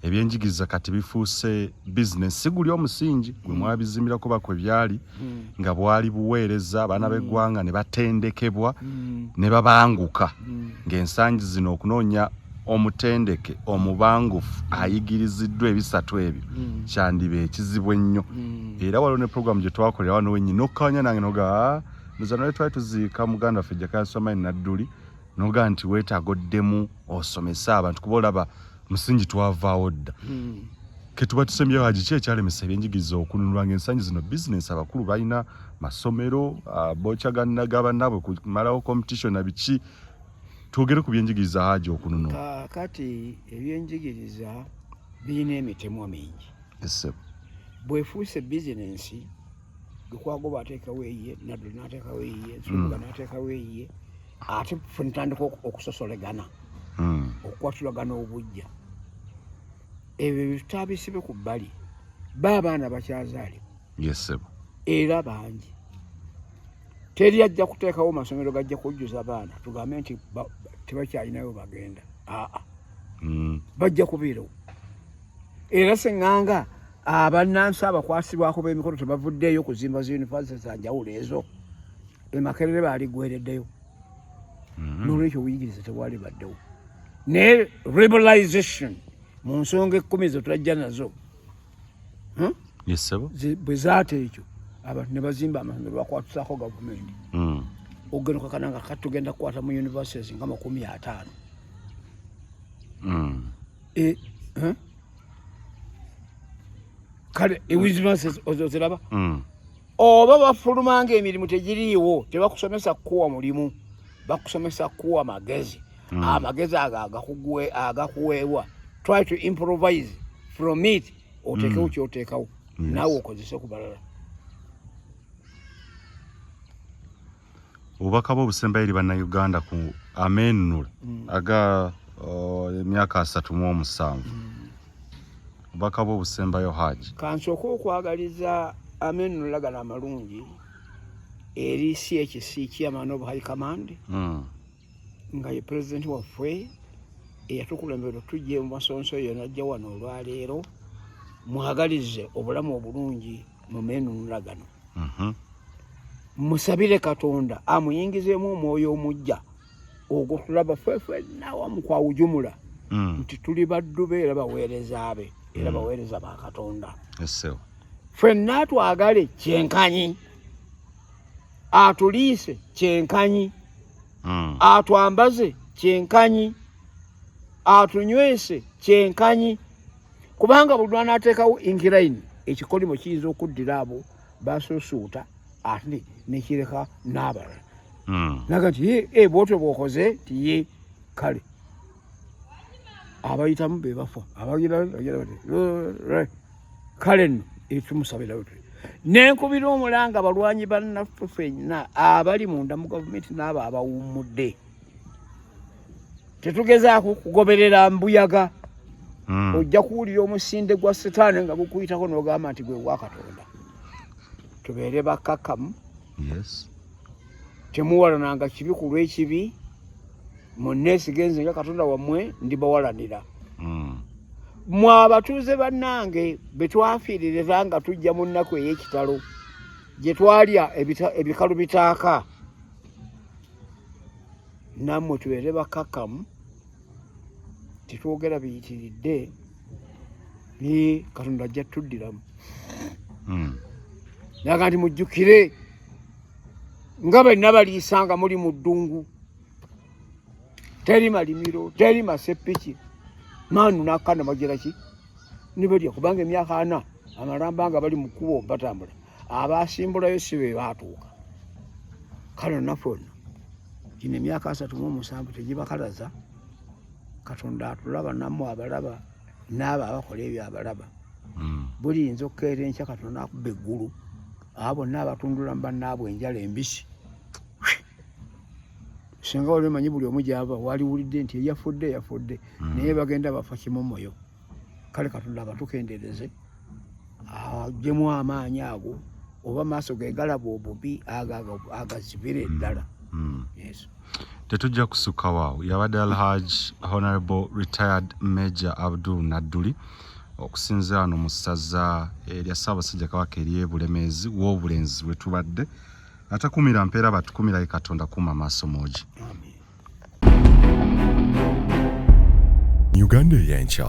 ebyenjigiriza kati bifuuse bizinesi guli omusingi gwe mwabizimirako bakwe byali nga bwali buweereza abaana b'eggwanga ne batendekebwa ne babanguka ng'ensangi zino okunoonya omutendeke omubangufu ayigiriziddwa ebisatu ebyo kyandiba ekizibu ennyo era waliwo ne puroguramu gye twakolera wano wennyini nokkawanya nange noga ndoza nole twali tuziika muganda waffe Hajji Nadduli noga nti weetaaga oddemu osomese abantu kuba olaba musingi twavaawo dda ke tuba tusembyewo Hajji ki ekyalemesa ebyenjigiriza okununulwa ng'ensangi zino bizinesi abakulu balina masomero bokyaganaga kumalawo competition na biki twogere ku byenjigiriza Hajji okununula kati ebyenjigiriza birina emitemo mingi bwefuuse bizinesi gekwagoba ateekawo eyiye Nadduli n'ateekawo eyiye Nsulubuga n'ateekawo eyiye ate ffe ntandika okusosolegana okukwatulagana obujja ebyo tutabisibe ku bbali baabaana bakyazaalibwa era bangi teri ajja kuteekawo masomero gajja kujjuza abaana tugambe nti tebakyalinayo bagenda bajja kubeerawo era seŋŋanga abannansi abakwasibwako b'emikono tebavuddeeyo kuzimba zi yunivasite za njawulo ezo emakerere baali gwereddeyo n'olwekyo obuyigiriza tebwali baddewo ne liberalization mu nsonga 10 zo tulajja nazo bwe zaata ekyo abantu ne bazimba amasomero bakwatusaako gavumenti ogenda kakana nga katugenda kukwata mu universities nga 50 kale ewizimansi oziraba oba bafulumanga emirimu tegiriiwo tebakusomesa kuwa mulimu bakusomesa kuwa magezi amagezi agakuweebwa try to improvise from it otekewo kyoteekawo naawe okozese ku balala. Obubaka bw'obusemba eri bannayuganda ku Amenunula aga emyaka 37 obubaka bw'obusembayo Hajji. Kansooka okwagaliza Amenunula gano amalungi eri CHC Chairman of High Command nga ye president waffe eyatukulembera tujje mu masonso eyo najja wano olwaleero mwagalize obulamu obulungi mu Amenunula gano. Musabire Katonda amuyingizeemu omwoyo omujja ogwo tulaba ffefe nawamu kwawujumula nti tuli baddu be era baweereza be era baweereza ba Katonda. Ffenna twagale kyenkanyi atuliise kyenkanyi atwambaze kyenkanyi atunywese kyenkanyi kubanga buli lwanaateekawo inkiraini ekikolimo kiyinza okuddira abo basuusuuta ate nekireka n'abalala naga nti bwotyo bw'okoze tiye kale abayitamu be bafa abagira kale nno etumusabira wetwe nenkubira omulanga balwanyi bannaffe ffenna abali munda mu gavumenti n'abo abawummudde tetugezaako kugoberera mbuyaga ojja kuwulira omusinde gwa setaani nga gukuyitako n'ogamba nti gwe gwa Katonda. Tubeere bakkakkamu temuwalananga kibi ku lw'ekibi munneesigenze nga Katonda wammwe ndibawalanira. Mwe abatuuze bannange be twafiirira nga tujja mu nnaku ey'ekitalo gye twalya ebikalu bitaaka nammwe tubeere bakkakkamu tetwogera biyitiridde Katonda ajja tuddiramu. Naga nti mujjukire nga benna baliisanga muli mu ddungu teri malimiro teri maseppiki manu nakana bagira ki nibalya kubanga emyaka 4 amalamba nga bali mu kkubo batambula abasimbulayo si be baatuuka kale nafonna kino emyaka 37 tegibakalaza Katonda atulaba namwe abalaba n'abo abakola ebyo abalaba buli yinza okukeera enkya Katonda akubba eggulu abo n'abatundula bannaabwe enjala embisi singa wali manyi buli omu gyava waliwulidde nti yafudde naye bagenda bafa kimomoyo. Kale Katonda abatukendeereze aggyemu amaanyi ago oba maaso ge galaba obubi agazibire ddala. Tetujja kusukka waawo yabadde Alhaji Honorable Retired Major Abdul Nadduli okusinza wano mu ssaza erya Ssaabasajja Kabaka ery'Ebulemeezi w'obulenzi we tubadde atakumira mpeera batukumira Katonda kuma maaso moogi. Uganda y'enkya